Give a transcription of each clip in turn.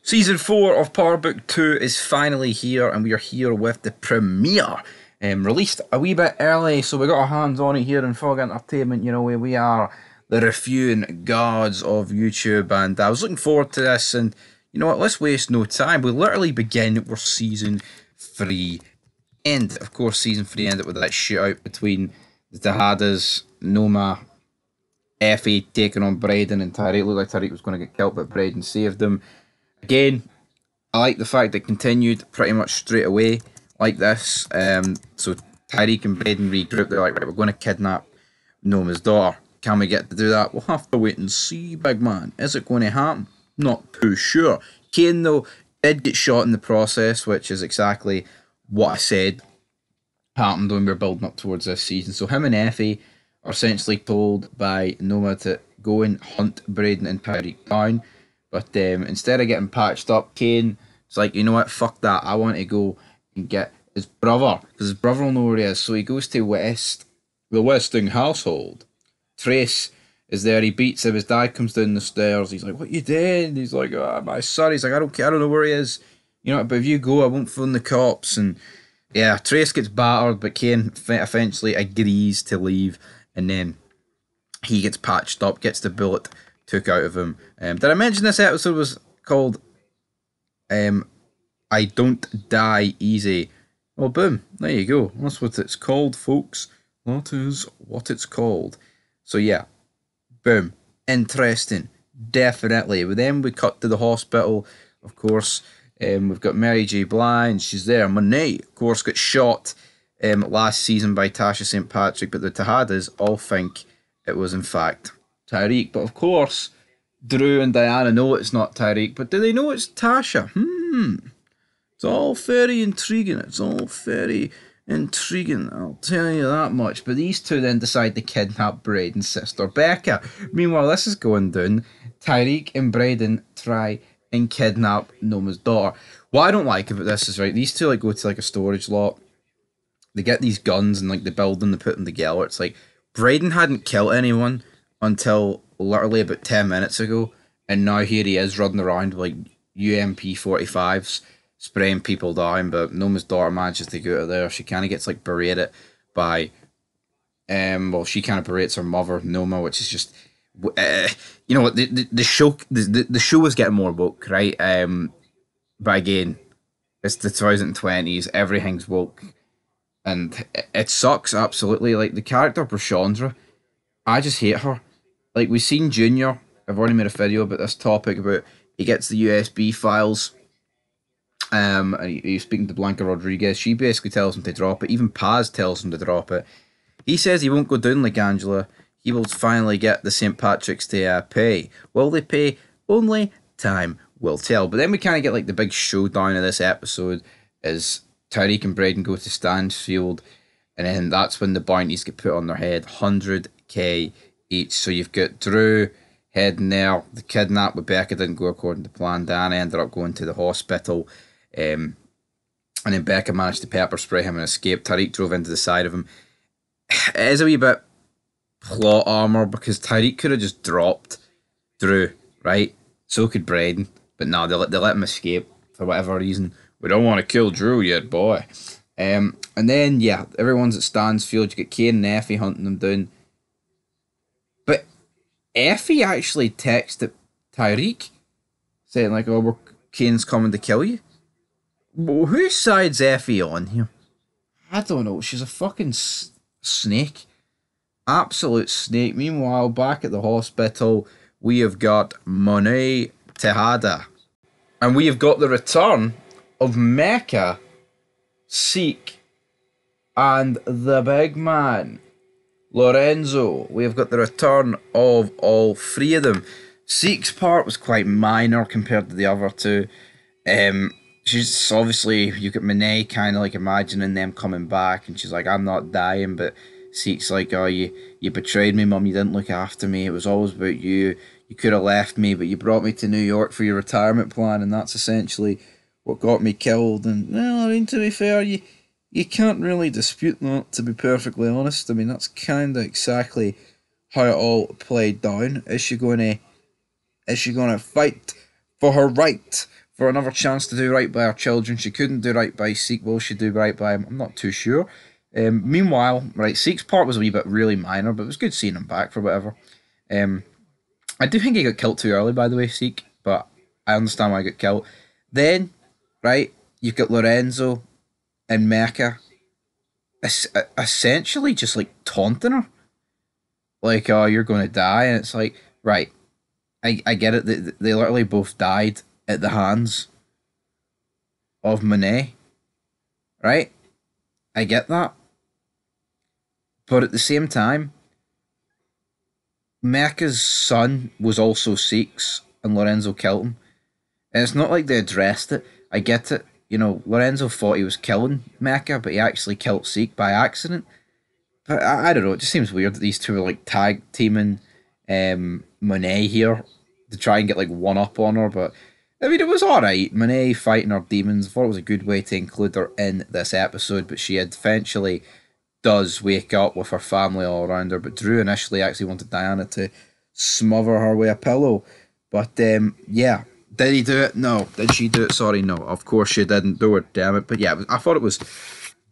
Season 4 of Power Book 2 is finally here, and we are here with the premiere. Released a wee bit early, so we got our hands on it here in Fog Entertainment. You know, we are the reviewing gods of YouTube, and I was looking forward to this. And you know what? Let's waste no time. We literally begin with Season 3 end. Of course, Season 3 ended with that shootout between the Tejadas, Noma, Effie taking on Brayden, and Tariq. Looked like Tariq was going to get killed, but Brayden saved him. Again, I like the fact that it continued pretty much straight away like this. So Tariq and Brayden regroup. They're like, right, we're going to kidnap Noma's daughter. Can we get to do that? We'll have to wait and see, big man. Is it going to happen? Not too sure. Kane, though, did get shot in the process, which is exactly what I said happened when we were building up towards this season. So him and Effie are essentially told by Noma to go and hunt Brayden and Tariq down. But instead of getting patched up, Kane is like, you know what, fuck that. I want to go and get his brother, because his brother will know where he is. So he goes to the Westing household. Trace is there. He beats him. His dad comes down the stairs. He's like, what you doing? He's like, oh, my son. He's like, I don't care. I don't know where he is. You know, but if you go, I won't phone the cops. And yeah, Trace gets battered, but Kane eventually agrees to leave. And then he gets patched up, gets the bullet took out of him. Did I mention this episode was called I Don't Die Easy? Well, boom, there you go. That's what it's called, folks. That is what it's called. So yeah, boom, interesting, definitely. But then we cut to the hospital, of course. We've got Mary J. Blige, she's there. Monet, of course, got shot last season by Tasha St. Patrick, but the Tejadas all think it was in fact Tariq. But of course, Drew and Diana know it's not Tariq, but do they know it's Tasha? It's all very intriguing. It's all very intriguing, I'll tell you that much. But these two then decide to kidnap Brayden's sister, Becca. Meanwhile, this is going down. Tariq and Brayden try and kidnap Noma's daughter. What I don't like about this is, right, these two like go to like a storage lot. They get these guns and like the building, they put them together. It's like Brayden hadn't killed anyone until literally about 10 minutes ago, and now here he is running around with like UMP 45s spraying people down. But Noma's daughter manages to get out of there. She kind of gets like berated by well, she kind of berates her mother, Noma, which is just you know what, the show is getting more woke, right? But again, it's the 2020s, everything's woke, and it sucks absolutely. Like the character Prashandra, I just hate her. Like, we've seen Junior, I've already made a video about this topic, about he gets the USB files, and he's speaking to Blanca Rodriguez. She basically tells him to drop it. Even Paz tells him to drop it. He says he won't go down like Angela. He will finally get the St. Patrick's to pay. Will they pay? Only time will tell. But then we kind of get like the big showdown of this episode as Tariq and Brayden go to Stansfield, and then that's when the bounties get put on their head. 100k each. So you've got Drew heading there. The kidnap with Becca didn't go according to plan. Diana ended up going to the hospital. And then Becca managed to pepper spray him and escape. Tariq drove into the side of him. It is a wee bit plot armor, because Tariq could have just dropped Drew, right? So could Brayden. But no, they let him escape for whatever reason. We don't want to kill Drew yet, boy. And then, yeah, everyone's at Stansfield. You get Kane and Effie hunting them down. But Effie actually texted Tariq saying like, oh, Kane's coming to kill you. Well, whose side's Effie on here? I don't know. She's a fucking snake. Absolute snake. Meanwhile, back at the hospital, we have got Monet Tejada. And we have got the return of Mecca, Seek, and the big man, Lorenzo. We have got the return of all three of them. Seek's part was quite minor compared to the other two. She's obviously, you get Monet kind of like imagining them coming back, and she's like, I'm not dying, but Seek's like, oh, you betrayed me, mum, you didn't look after me, it was always about you, you could have left me, but you brought me to New York for your retirement plan, and that's essentially what got me killed. And, well, I mean, to be fair, you can't really dispute that, to be perfectly honest. I mean, that's kind of exactly how it all played down. Is she going to fight for her right for another chance to do right by her children. She couldn't do right by Seek. Will she do right by him? I'm not too sure. Meanwhile, right, Seek's part was a wee bit really minor, but it was good seeing him back for whatever. Um, I do think he got killed too early, by the way, Seek, but I understand why he got killed. Then, right, you've got Lorenzo and Mecca essentially just like taunting her. Like, oh, you're going to die. And it's like, right, I get it. They literally both died at the hands of Monet, right? I get that. But at the same time, Mecca's son was also Seek's, and Lorenzo killed him. And it's not like they addressed it. I get it. You know, Lorenzo thought he was killing Mecca, but he actually killed Seek by accident. But I don't know. It just seems weird that these two are like tag teaming Monet here to try and get like one up on her. But I mean, it was all right. Monet fighting her demons. I thought it was a good way to include her in this episode. But she eventually does wake up with her family all around her. But Drew initially actually wanted Diana to smother her with a pillow. But yeah, did he do it? No. Did she do it? Sorry, no. Of course she didn't do it. Damn it. But yeah, I thought it was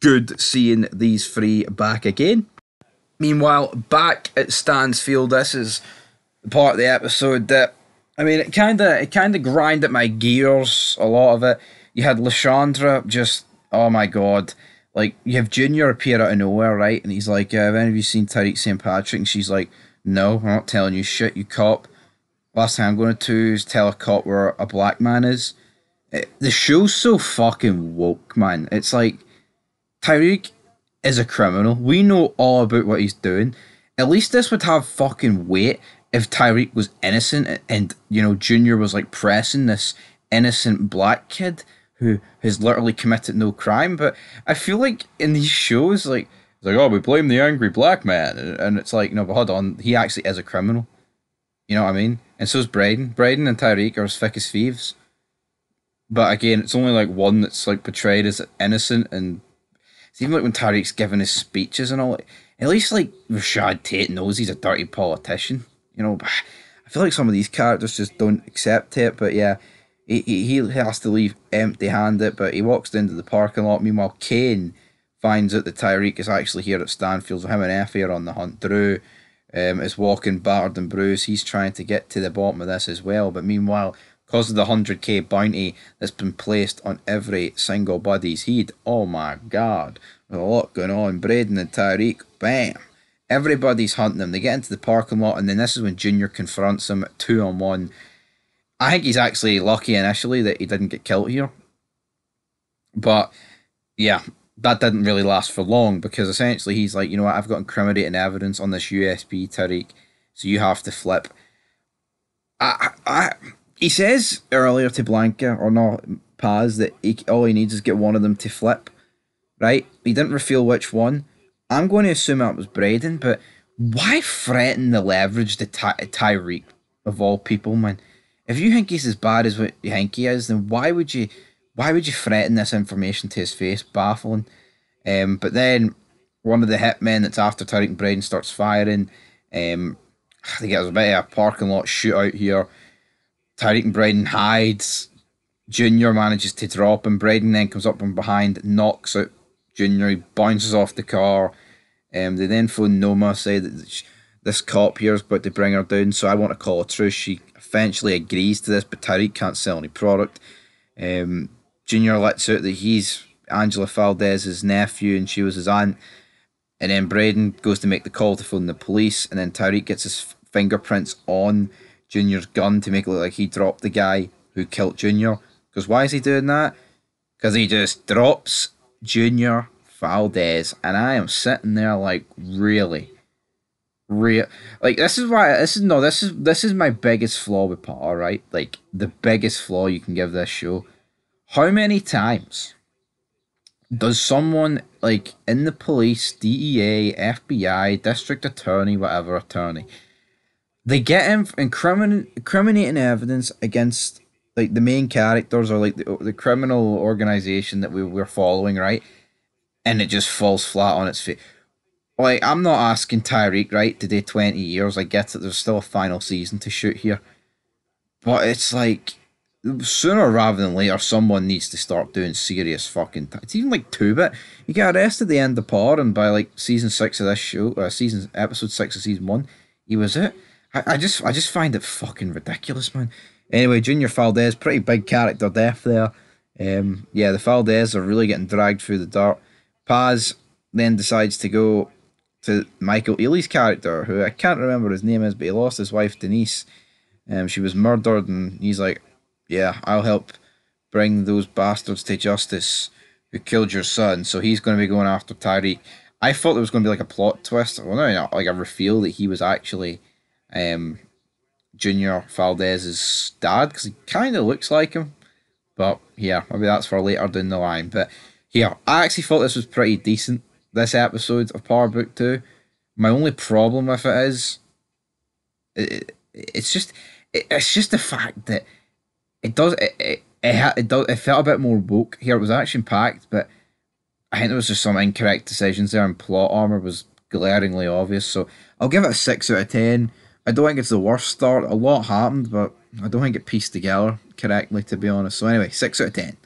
good seeing these three back again. Meanwhile, back at Stansfield, this is the part of the episode that I mean, it kind of grinded my gears. A lot of it. You had Lashandra just, oh my god, like you have Junior appear out of nowhere, right? And he's like, have any of you seen Tariq St. Patrick? And she's like, no, I'm not telling you shit, you cop. Last thing I'm going to do is tell a cop where a black man is. The show's so fucking woke, man. It's like Tyreek is a criminal. We know all about what he's doing. At least this would have fucking weight if Tyreek was innocent and, you know, Junior was like pressing this innocent black kid who has literally committed no crime. But I feel like in these shows, like, it's like, oh, we blame the angry black man. And it's like, no, but hold on. He actually is a criminal. You know what I mean? And so's Brayden. Brayden and Tyreek are as thick as thieves. But again, it's only like one that's like portrayed as innocent, and it's even like when Tariq's giving his speeches and all. Like, at least like Rashad Tate knows he's a dirty politician, you know. But I feel like some of these characters just don't accept it. But yeah, he has to leave empty-handed. But he walks into the parking lot. Meanwhile, Kane finds out that Tyreek is actually here at Stanfield. So him and Effie are on the hunt. Drew is walking battered and bruised. He's trying to get to the bottom of this as well. But meanwhile, because of the 100k bounty that's been placed on every single buddy's head, oh my god, there's a lot going on. Brayden and Tariq, bam. Everybody's hunting them. They get into the parking lot, and then this is when Junior confronts him 2-on-1. I think he's actually lucky initially that he didn't get killed here. But yeah, that didn't really last for long because essentially he's like, you know what, I've got incriminating evidence on this USB, Tariq, so you have to flip. He says earlier to Blanca, or not, Paz, that all he needs is get one of them to flip, right? He didn't reveal which one. I'm going to assume that was Brayden, but why threaten the leverage to Tyreek, of all people, man? If you think he's as bad as what you think he is, then why would you threaten this information to his face? Baffling. But then one of the hitmen that's after Tariq and Brayden starts firing. They get a bit of a parking lot shootout here. Tariq and Brayden hides. Junior manages to drop him. Brayden then comes up from behind, knocks out Junior. He bounces off the car. They then phone Noma, say that this cop here is about to bring her down, so I want to call a truce. She eventually agrees to this, but Tariq can't sell any product. Junior lets out that he's Angela Valdez's nephew and she was his aunt. And then Brayden goes to make the call to phone the police, and then Tariq gets his fingerprints on Junior's gun to make it look like he dropped the guy who killed Junior. Because why is he doing that? Because he just drops Junior Valdez, and I am sitting there like, really, like this is my biggest flaw with Potter, right? Like the biggest flaw you can give this show. How many times does someone like in the police, DEA, FBI, district attorney, whatever attorney, they get incriminating evidence against like the main characters or like the criminal organization that we're following, right? And it just falls flat on its feet. Like, I'm not asking Tyreek, right, to do 20 years. I get that there's still a final season to shoot here. But it's like, sooner rather than later, someone needs to start doing serious fucking. It's even like 2-bit. You get arrested at the end of Power, and by like season 6 of this show, season episode 6 of season 1, he was it. I just find it fucking ridiculous, man. Anyway, Junior Valdez, pretty big character death there. Yeah, the Valdez are really getting dragged through the dirt. Paz then decides to go to Michael Ealy's character, who I can't remember his name is, but he lost his wife Denise. She was murdered, and he's like, "Yeah, I'll help bring those bastards to justice who killed your son." So he's going to be going after Tariq. I thought there was going to be like a plot twist, well, no, like a reveal that he was actually um, Junior Valdez's dad, because he kind of looks like him. But yeah, maybe that's for later down the line. But yeah, I actually thought this was pretty decent. This episode of Power Book 2. My only problem with it is it's just the fact that it felt a bit more woke here. It was action packed, but I think there was just some incorrect decisions there, and plot armor was glaringly obvious. So I'll give it a 6 out of 10. I don't think it's the worst start. A lot happened, but I don't think it pieced together correctly, to be honest. So anyway, 6 out of 10.